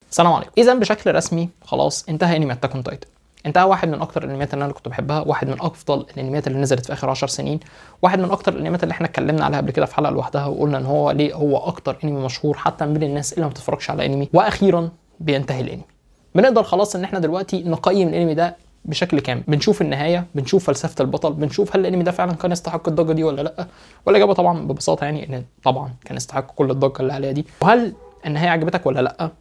السلام عليكم. اذا بشكل رسمي خلاص انتهى انمي اتاك اون تايتن. انتهى واحد من اكتر الانميات اللي انا كنت بحبها، واحد من افضل الانميات اللي نزلت في اخر 10 سنين، واحد من اكتر الانميات اللي احنا اتكلمنا عليها قبل كده في حلقه لوحدها وقلنا ان هو ليه هو اكتر انمي مشهور حتى من بين الناس اللي ما بتتفرجش على انمي. واخيرا بينتهي الانمي. بنقدر خلاص ان احنا دلوقتي نقيم الانمي ده بشكل كامل، بنشوف النهايه، بنشوف فلسفه البطل، بنشوف هل الانمي ده فعلا كان يستحق الضجه دي ولا لا. والاجابه طبعا ببساطه يعني ان طبعا كان يستحق كل الضجه اللي عليها دي. وهل النهايه عجبتك ولا لا؟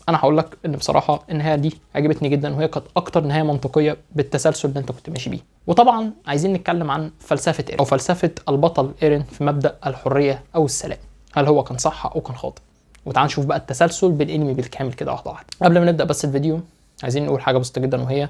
انا هقول لك ان بصراحه النهايه دي عجبتني جدا، وهي كانت اكتر نهايه منطقيه بالتسلسل اللي انت كنت ماشي بيه. وطبعا عايزين نتكلم عن فلسفه ايرين او فلسفه البطل ايرين في مبدا الحريه او السلام. هل هو كان صح او كان خاطئ؟ وتعال نشوف بقى التسلسل بالانمي بالكامل كده واحده واحده. قبل ما نبدا بس الفيديو عايزين نقول حاجه بسيطه جدا، وهي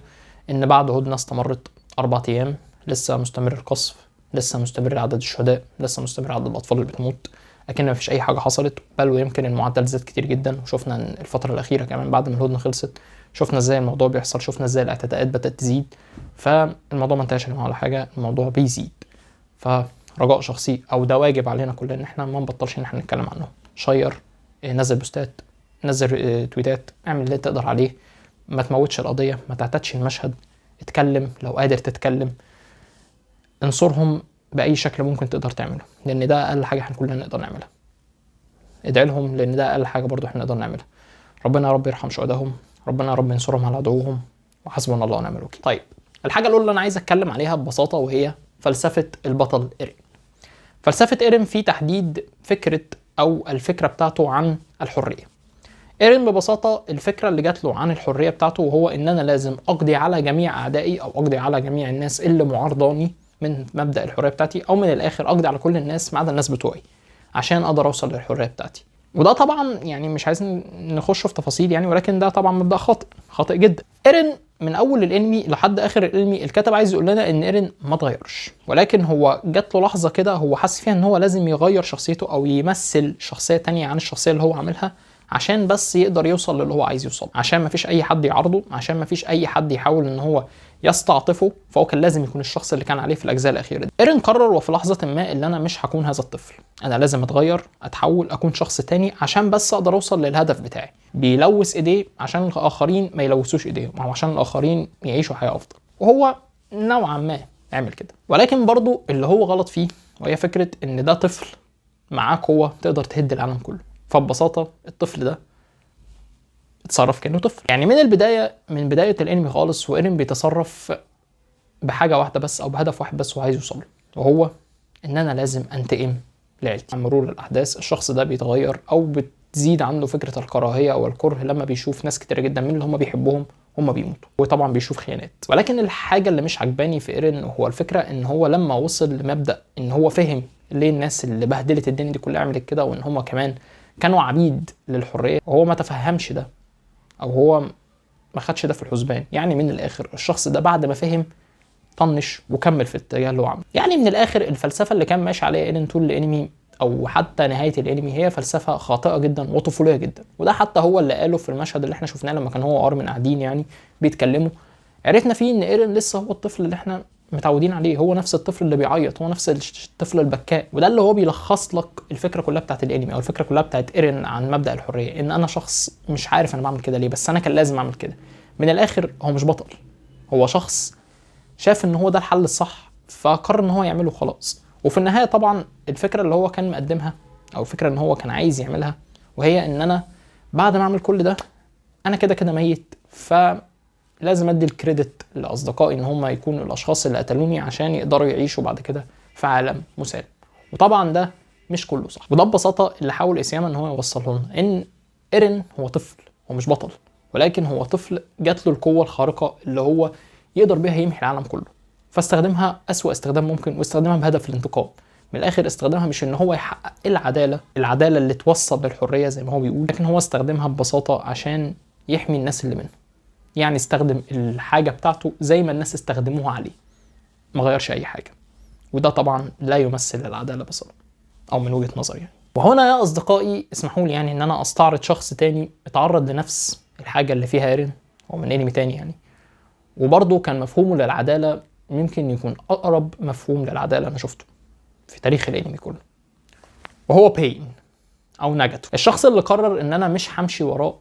ان بعد هدنه استمرت 4 ايام لسه مستمر القصف، لسه مستمر عدد الشهداء، لسه مستمر عدد الاطفال اللي بتموت، لكن ما فيش اي حاجه حصلت، بل ويمكن المعدل زاد كتير جدا. وشفنا ان الفتره الاخيره كمان بعد ما الهدنه خلصت شفنا ازاي الموضوع بيحصل، شفنا ازاي الاعتداءات بدات تزيد. فالموضوع ما انتهاش يا جماعه ولا حاجه، الموضوع بيزيد. فرجاء شخصي او ده واجب علينا كلنا ان احنا ما نبطلش ان احنا نتكلم عنه. شير، نزل بوستات، نزل تويتات، اعمل اللي تقدر عليه. ما تموتش القضيه، ما تعتدش المشهد، اتكلم لو قادر تتكلم، انصرهم باي شكل ممكن تقدر تعمله، لان ده اقل حاجه احنا كلنا نقدر نعملها. ادعي لهم لان ده اقل حاجه برضو احنا نقدر نعملها. ربنا يا رب يرحم شهدائهم، ربنا يا رب ينصرهم على عدوهم، وحسبنا الله ونعم الوكيل. طيب، الحاجه الاولى اللي انا عايز اتكلم عليها ببساطه وهي فلسفه البطل ايرين. فلسفه ايرين في تحديد فكره او الفكره بتاعته عن الحريه. ايرين ببساطه الفكره اللي جات له عن الحريه بتاعته وهو ان انا لازم اقضي على جميع اعدائي او اقضي على جميع الناس اللي معارضاني من مبدا الحريه بتاعتي، او من الاخر اقضي على كل الناس ما عدا الناس بتوعي عشان اقدر اوصل للحريه بتاعتي. وده طبعا يعني مش عايز نخش في تفاصيل يعني، ولكن ده طبعا مبدا خاطئ جدا. ايرين من اول الانمي لحد اخر الانمي الكاتب عايز يقول لنا ان ايرين ما اتغيرش، ولكن هو جات له لحظه كده هو حس فيها ان هو لازم يغير شخصيته او يمثل شخصيه تانية عن الشخصيه اللي هو عاملها عشان بس يقدر يوصل للي هو عايز يوصل، عشان ما فيش اي حد يعارضه، عشان ما فيش اي حد يحاول ان هو يستعطفه. فهو كان لازم يكون الشخص اللي كان عليه في الاجزاء الاخيره دي. ايرين قرر وفي لحظه ما ان انا مش هكون هذا الطفل، انا لازم اتغير، اتحول، اكون شخص تاني عشان بس اقدر اوصل للهدف بتاعي. بيلوث ايديه عشان الاخرين ما يلوثوش ايديهم، او عشان الاخرين يعيشوا حياه افضل. وهو نوعا ما عمل كده، ولكن برضو اللي هو غلط فيه وهي فكره ان ده طفل معاه قوه تقدر تهد العالم كله. فببساطه الطفل ده اتصرف كانه طفل. يعني من البدايه، من بدايه الانمي خالص، وايرين بيتصرف بحاجه واحده بس او بهدف واحد بس هو عايز يوصل له، وهو ان انا لازم انتقم لعيلتي. مع مرور الاحداث الشخص ده بيتغير او بتزيد عنده فكره الكراهيه او الكره لما بيشوف ناس كتير جدا من اللي هم بيحبوهم هم بيموتوا، وطبعا بيشوف خيانات. ولكن الحاجه اللي مش عجباني في ايرين هو الفكره ان هو لما وصل لمبدا ان هو فهم ليه الناس اللي بهدلت الدنيا دي كلها عملت كده، وان هم كمان كانوا عبيد للحريه، وهو ما تفهمش ده او هو ما خدش ده في الحسبان. يعني من الاخر الشخص ده بعد ما فهم طنش وكمل في الاتجاه اللي هو عمله. يعني من الاخر الفلسفه اللي كان ماشي عليها ايرين طول الانمي او حتى نهايه الانمي هي فلسفه خاطئه جدا وطفوليه جدا. وده حتى هو اللي قاله في المشهد اللي احنا شفناه لما كان هو وارمن قاعدين يعني بيتكلموا. عرفنا فيه ان ايرين لسه هو الطفل اللي احنا متعودين عليه، هو نفس الطفل اللي بيعيط، هو نفس الطفل البكاء. وده اللي هو بيلخص لك الفكره كلها بتاعت الانمي او الفكره كلها بتاعت ايرين عن مبدا الحريه، ان انا شخص مش عارف انا بعمل كده ليه، بس انا كان لازم اعمل كده. من الاخر هو مش بطل، هو شخص شاف ان هو ده الحل الصح فقرر ان هو يعمله خلاص. وفي النهايه طبعا الفكره اللي هو كان مقدمها او الفكره ان هو كان عايز يعملها وهي ان انا بعد ما اعمل كل ده انا كده كده ميت، فلازم ادي الكريدت لاصدقائي ان هم يكونوا الاشخاص اللي قتلوني عشان يقدروا يعيشوا بعد كده في عالم مسالم. وطبعا ده مش كله صح، وده ببساطه اللي حاول اسياما ان هو يوصله لنا، ان ايرين هو طفل، هو مش بطل، ولكن هو طفل جات له القوه الخارقه اللي هو يقدر بيها يمحي العالم كله، فاستخدمها أسوأ استخدام ممكن، واستخدمها بهدف الانتقام. من الاخر استخدمها مش ان هو يحقق العداله اللي توصل للحريه زي ما هو بيقول، لكن هو استخدمها ببساطه عشان يحمي الناس اللي منه. يعني استخدم الحاجه بتاعته زي ما الناس استخدموها عليه، ما غيرش اي حاجه. وده طبعا لا يمثل العداله بصراحه او من وجهه نظري يعني. وهنا يا اصدقائي اسمحوا لي يعني ان انا استعرض شخص تاني اتعرض لنفس الحاجه اللي فيها ايرين، هو من انمي تاني يعني، وبرضه كان مفهومه للعداله ممكن يكون اقرب مفهوم للعداله انا شفته في تاريخ الانمي كله، وهو بين او ناجاتو. الشخص اللي قرر ان انا مش همشي وراء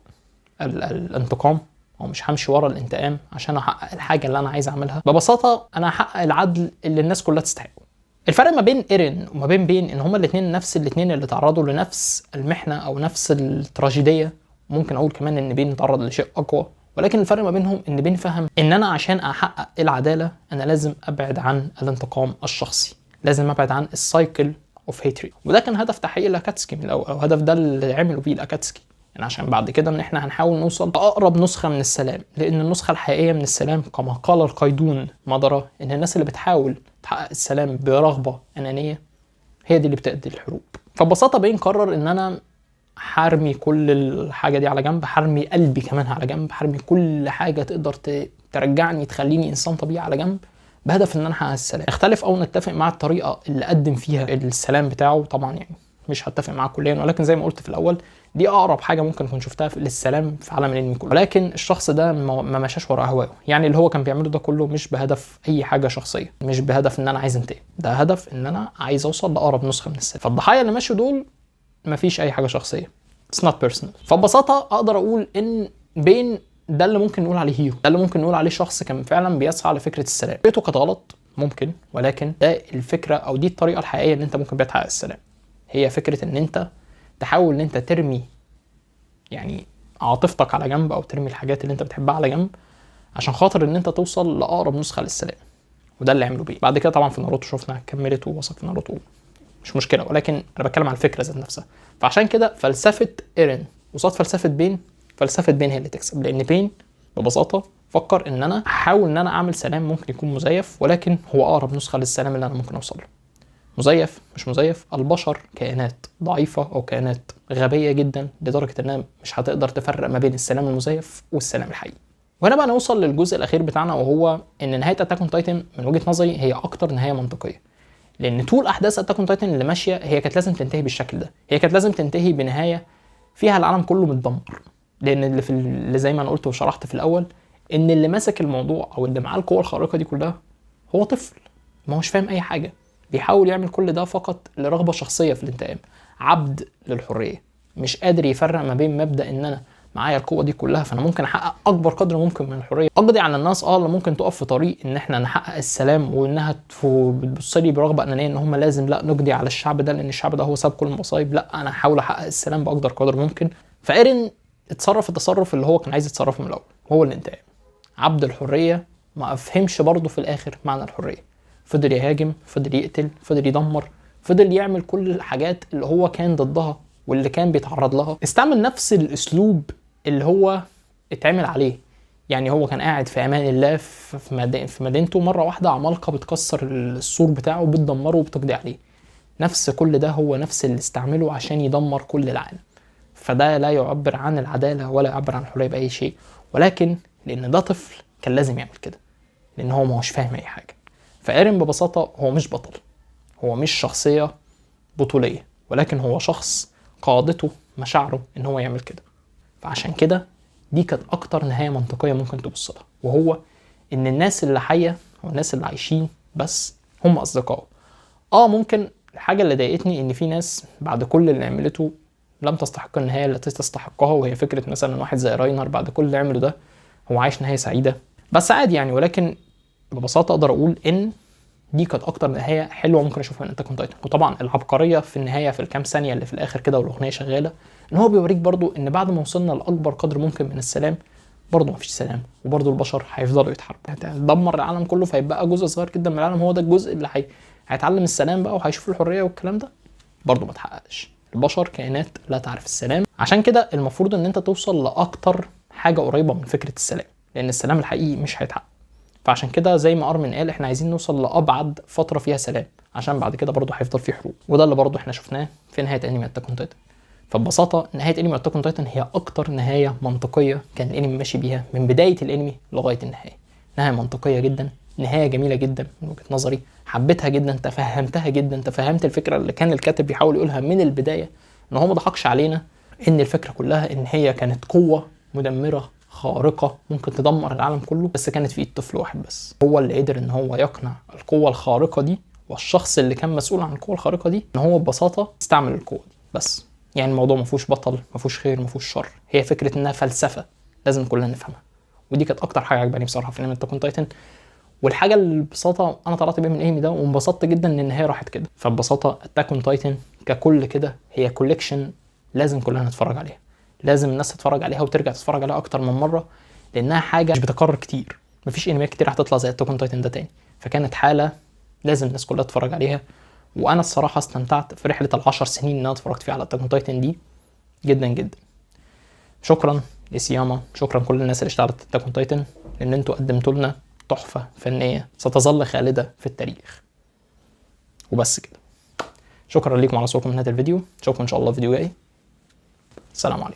الانتقام، او مش همشي ورا الانتقام عشان احقق الحاجه اللي انا عايز اعملها. ببساطه انا هحقق العدل اللي الناس كلها تستحقه. الفرق ما بين ايرين وما بين بين ان هما الاثنين نفس الاثنين اللي تعرضوا لنفس المحنه او نفس التراجيديه. ممكن اقول كمان ان بين تعرض لشيء اقوى، ولكن الفرق ما بينهم ان بين فهم ان انا عشان احقق العداله انا لازم ابعد عن الانتقام الشخصي، لازم ابعد عن السايكل اوف هيتري. وده كان هدف تحقيق الاكاتسكي من الاول، او هدف ده اللي عملوا بيه الاكاتسكي، يعني عشان بعد كده ان احنا هنحاول نوصل لاقرب نسخه من السلام. لان النسخه الحقيقيه من السلام كما قال القيدون مدرة ان الناس اللي بتحاول تحقق السلام برغبه انانيه هي دي اللي بتأدي الحروب. فببساطه بين قرر ان انا حرمي كل الحاجه دي على جنب، حرمي قلبي كمان على جنب، حرمي كل حاجه تقدر ترجعني تخليني انسان طبيعي على جنب، بهدف ان انا احقق السلام. اختلف او نتفق مع الطريقه اللي قدم فيها السلام بتاعه، طبعا يعني مش هتفق معاه كليا، ولكن زي ما قلت في الاول دي اقرب حاجه ممكن اكون شفتها للسلام في عالم الانمي كله. ولكن الشخص ده ما مشاش ورا اهوائه، يعني اللي هو كان بيعمله ده كله مش بهدف اي حاجه شخصيه، مش بهدف ان انا عايز انتقم، ده هدف ان انا عايز اوصل لاقرب نسخه من السلام. فالضحايا اللي ماشوا دول مفيش اي حاجه شخصيه، it's not personal. فببساطه اقدر اقول ان بين ده اللي ممكن نقول عليه هيرو، ده اللي ممكن نقول عليه شخص كان فعلا بيسعى لفكره السلام. بيته كانت غلط ممكن، ولكن ده الفكره او دي الطريقه الحقيقيه ان انت ممكن بيها تحقق السلام. هي فكره ان انت تحاول ان انت ترمي يعني عاطفتك على جنب، او ترمي الحاجات اللي انت بتحبها على جنب عشان خاطر ان انت توصل لاقرب نسخه للسلام. وده اللي عملوا بيه. بعد كده طبعا في ناروتو شفنا كملت ووصل في ناروتو، مش مشكله، ولكن انا بتكلم على الفكره ذات نفسها. فعشان كده فلسفه ايرين قصاد فلسفه بين، فلسفه بين هي اللي تكسب. لان بين ببساطه فكر ان انا احاول ان انا اعمل سلام ممكن يكون مزيف، ولكن هو اقرب نسخه للسلام اللي انا ممكن اوصل له. مزيف مش مزيف، البشر كائنات ضعيفه او كائنات غبيه جدا لدرجه انها مش هتقدر تفرق ما بين السلام المزيف والسلام الحقيقي. وهنا بقى نوصل للجزء الاخير بتاعنا، وهو ان نهايه اتاك اون تايتن من وجهه نظري هي اكتر نهايه منطقيه. لان طول احداث اتاك اون تايتن اللي ماشيه هي كانت لازم تنتهي بالشكل ده، هي كانت لازم تنتهي بنهايه فيها العالم كله متدمر. لان اللي زي ما انا قلت وشرحت في الاول ان اللي ماسك الموضوع او اللي معاه القوه الخارقه دي كلها هو طفل ما هوش فاهم اي حاجه، بيحاول يعمل كل ده فقط لرغبه شخصيه في الانتقام، عبد للحريه، مش قادر يفرق ما بين مبدا ان انا معايا القوه دي كلها فانا ممكن احقق اكبر قدر ممكن من الحريه، اقضي على الناس اللي ممكن تقف في طريق ان احنا نحقق السلام، وانها بتبص لي برغبه انانيه ان هم لازم لا نقضي على الشعب ده لان الشعب ده هو سبب كل المصايب، لا انا هحاول احقق السلام باقدر قدر ممكن. فايرين اتصرف التصرف اللي هو كان عايز يتصرفه من الاول، هو الانتقام، عبد الحريه، ما افهمش برضه في الاخر معنى الحريه. فضل يهاجم، فضل يقتل، فضل يدمر، فضل يعمل كل الحاجات اللي هو كان ضدها واللي كان بيتعرض لها. استعمل نفس الاسلوب اللي هو اتعمل عليه. يعني هو كان قاعد في امان الله في مدينته، مره واحده عمالقه بتكسر السور بتاعه وبتدمره وبتقضي عليه. نفس كل ده هو نفس اللي استعمله عشان يدمر كل العالم. فده لا يعبر عن العداله ولا يعبر عن الحريه باي شيء، ولكن لان ده طفل كان لازم يعمل كده، لان هو ما هوش فاهم اي حاجه. فايرين ببساطه هو مش بطل، هو مش شخصيه بطوليه، ولكن هو شخص قادته مشاعره ان هو يعمل كده. فعشان كده دي كانت اكتر نهايه منطقيه ممكن تبص لها، وهو ان الناس اللي حيه والناس اللي عايشين بس هم اصدقائه. ممكن الحاجه اللي ضايقتني ان في ناس بعد كل اللي عملته لم تستحق النهايه التي تستحقها، وهي فكره مثلا واحد زي راينر بعد كل اللي عمله ده هو عايش نهايه سعيده بس عادي يعني. ولكن ببساطه اقدر اقول ان دي كانت اكتر نهايه حلوه ممكن اشوفها من اتاك اون تايتن. وطبعا العبقريه في النهايه في الكام ثانيه اللي في الاخر كده والاغنيه شغاله، ان هو بيوريك برضو ان بعد ما وصلنا لاكبر قدر ممكن من السلام برضو مفيش سلام، وبرضو البشر هيفضلوا يتحاربوا، هتدمر العالم كله فيبقى جزء صغير جدا من العالم هو ده الجزء اللي هيتعلم السلام بقى وهيشوف الحريه والكلام ده، برضو ما تحققش. البشر كائنات لا تعرف السلام، عشان كده المفروض ان انت توصل لاكتر حاجه قريبه من فكره السلام، لان السلام الحقيقي مش هيتحقق. فعشان كده زي ما ارمن قال احنا عايزين نوصل لابعد فتره فيها سلام، عشان بعد كده برضه هيفضل في حروب، وده اللي برضه احنا شفناه في نهايه انمي اتاك اون تايتن. فببساطه نهايه انمي اتاك اون تايتن هي اكتر نهايه منطقيه كان الانمي ماشي بيها من بدايه الانمي لغايه النهايه. نهايه منطقيه جدا، نهايه جميله جدا من وجهه نظري، حبيتها جدا، تفهمتها جدا، تفهمت الفكره اللي كان الكاتب بيحاول يقولها من البدايه، ان هو ما ضحكش علينا، ان الفكره كلها ان هي كانت قوه مدمره خارقة ممكن تدمر العالم كله، بس كانت في ايد طفل واحد بس هو اللي قدر ان هو يقنع القوة الخارقة دي والشخص اللي كان مسؤول عن القوة الخارقة دي ان هو ببساطة استعمل القوة دي بس. يعني الموضوع ما فيهوش بطل، ما فيهوش خير، ما فيهوش شر، هي فكره انها فلسفه لازم كلنا نفهمها. ودي كانت اكتر حاجه عجباني بصراحه في انمي اتاك اون تايتن. والحاجه اللي ببساطه انا طلعت بيها من الانمي ده وانبسطت جدا ان النهايه راحت كده. فببساطه اتاك اون تايتن ككل كده هي كوليكشن لازم كلنا نتفرج عليها، لازم الناس تتفرج عليها وترجع تتفرج عليها اكتر من مره، لانها حاجه مش بتكرر كتير. مفيش انميات كتير هتطلع زي اتاك اون تايتن ده تاني، فكانت حاله لازم الناس كلها تتفرج عليها. وانا الصراحه استمتعت في رحله ال10 سنين اللي انا اتفرجت فيها على اتاك اون تايتن دي جدا جدا. شكرا لسياما، شكرا كل الناس اللي اشتغلت اتاك اون تايتن، ان انتوا قدمتوا لنا تحفه فنيه ستظل خالده في التاريخ. وبس كده، شكرا لكم على صوتكم من هذا الفيديو، اشوفكم ان شاء الله في فيديو جاي. السلام عليكم.